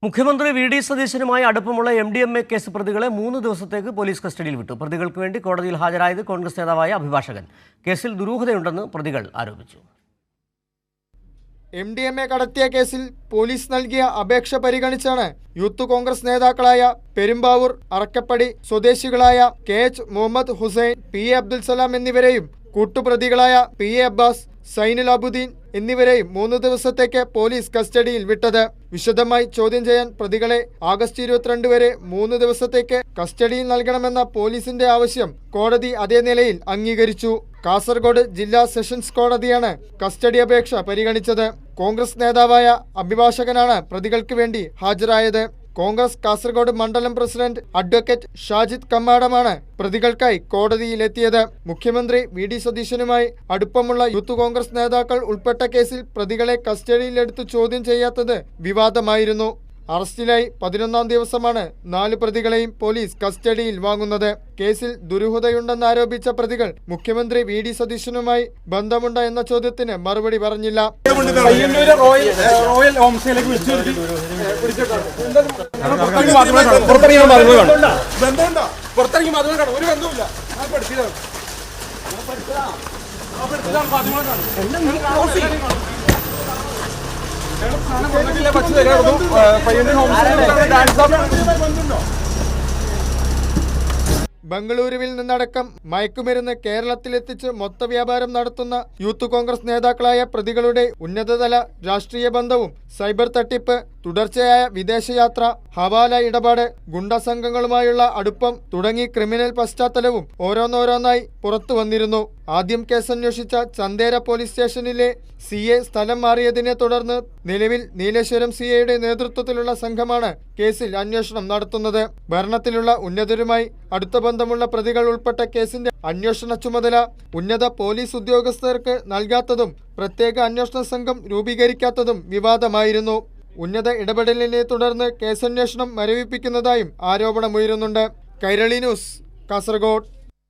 മുഖ്യമന്ത്രി V D സതീശനുമായി അടുപ്പമുള്ള MDMA case പ്രതികളെ 3 ദിവസത്തേക്ക് പോലീസ് കസ്റ്റഡിയിൽ വിട്ടു. പ്രതികൾക്ക് വേണ്ടി കോടതിയിൽ ഹാജരായത് കോൺഗ്രസ് നേതാവായ അഭിഭാഷകൻ. കേസിൽ ദുരൂഹതയുണ്ടെന്ന് പ്രതികൾ ആരോപിച്ചു. MDMA കടത്തിയ കേസിൽ പോലീസ് നൽകിയ അപേക്ഷ പരിഗണിച്ചാണ് യൂത്ത് കോൺഗ്രസ് നേതാക്കളായ പെരുമ്പാവൂർ അറക്കപ്പടി സ്വദേശികളായ KH മുഹമ്മദ് ഹുസൈൻ, PA അബ്ദുൽ സലാം എന്നിവരെയും കൂട്ടുപ്രതികളായ PA അബ്ബാസ്, സൈനുൽ അബുദ്ദീൻ എന്നിവരെയും 3 ദിവസത്തേക്ക് പോലീസ് കസ്റ്റഡിയിൽ വിട്ടത്. വിശദമായി ചോദ്യം ചെയ്യാൻ പ്രതികളെ ആഗസ്റ്റ് 22 വരെ 3 ദിവസത്തേക്ക് കസ്റ്റഡിയിൽ നൽകണമെന്ന പോലീസിന്റെ ആവശ്യം കോടതി അതേ നിലയിൽ അംഗീകരിച്ചു. കാസർഗോഡ് ജില്ലാ സെഷൻസ് കോടതിയാണ് കസ്റ്റഡി അപേക്ഷ പരിഗണിച്ചത്. കോൺഗ്രസ് നേതാവായ അഭിഭാഷകനാണ് പ്രതികൾക്ക് വേണ്ടി ഹാജരായത്. കോൺഗ്രസ് കാസർഗോഡ് മണ്ഡലം പ്രസിഡന്റ് അഡ്വക്കേറ്റ് ഷാജിദ് കമ്മാടമാണ് പ്രതികൾക്കായി കോടതിയിലെത്തിയത്. മുഖ്യമന്ത്രി വി ഡി സതീശനുമായി അടുപ്പമുള്ള യൂത്ത് കോൺഗ്രസ് നേതാക്കൾ ഉൾപ്പെട്ട കേസിൽ പ്രതികളെ കസ്റ്റഡിയിലെടുത്ത് ചോദ്യം ചെയ്യാത്തത് വിവാദമായിരുന്നു. അറസ്റ്റിലായി 11ാം ദിവസമാണ് 4 പ്രതികളെയും പോലീസ് കസ്റ്റഡിയിൽ വാങ്ങുന്നത്. കേസിൽ ദുരൂഹതയുണ്ടെന്നാരോപിച്ച പ്രതികൾ മുഖ്യമന്ത്രി വി ഡി സതീശനുമായി ബന്ധമുണ്ടോ എന്ന ചോദ്യത്തിന് മറുപടി പറഞ്ഞില്ല. ബംഗളൂരുവിൽ നിന്നടക്കം മയക്കുമരുന്ന് കേരളത്തിലെത്തിച്ച് മൊത്തവ്യാപാരം നടത്തുന്ന യൂത്ത് കോൺഗ്രസ് നേതാക്കളായ പ്രതികളുടെ ഉന്നതതല രാഷ്ട്രീയ ബന്ധവും സൈബർ തട്ടിപ്പ്, തുടർച്ചയായ വിദേശയാത്ര, ഹവാല ഇടപാട്, ഗുണ്ട സംഘങ്ങളുമായുള്ള അടുപ്പം തുടങ്ങി ക്രിമിനൽ പശ്ചാത്തലവും ഓരോന്നോരോന്നായി പുറത്തു വന്നിരുന്നു. ആദ്യം കേസന്വേഷിച്ച ചന്ദേര പോലീസ് സ്റ്റേഷനിലെ CA സ്ഥലം മാറിയതിനെ തുടർന്ന് നിലവിൽ നീലേശ്വരം CAയുടെ നേതൃത്വത്തിലുള്ള സംഘമാണ് കേസിൽ അന്വേഷണം നടത്തുന്നത്. ഭരണത്തിലുള്ള ഉന്നതരുമായി അടുത്ത ബന്ധമുള്ള പ്രതികൾ ഉൾപ്പെട്ട കേസിന്റെ അന്വേഷണ ചുമതല ഉന്നത പോലീസ് ഉദ്യോഗസ്ഥർക്ക് നൽകാത്തതും പ്രത്യേക അന്വേഷണ സംഘം രൂപീകരിക്കാത്തതും വിവാദമായിരുന്നു. ഉന്നത ഇടപെടലിനെ തുടർന്ന് കേസന്വേഷണം മരവിപ്പിക്കുന്നതായും ആരോപണമുയരുന്നുണ്ട്. കൈരളി ന്യൂസ്, കാസർഗോഡ്.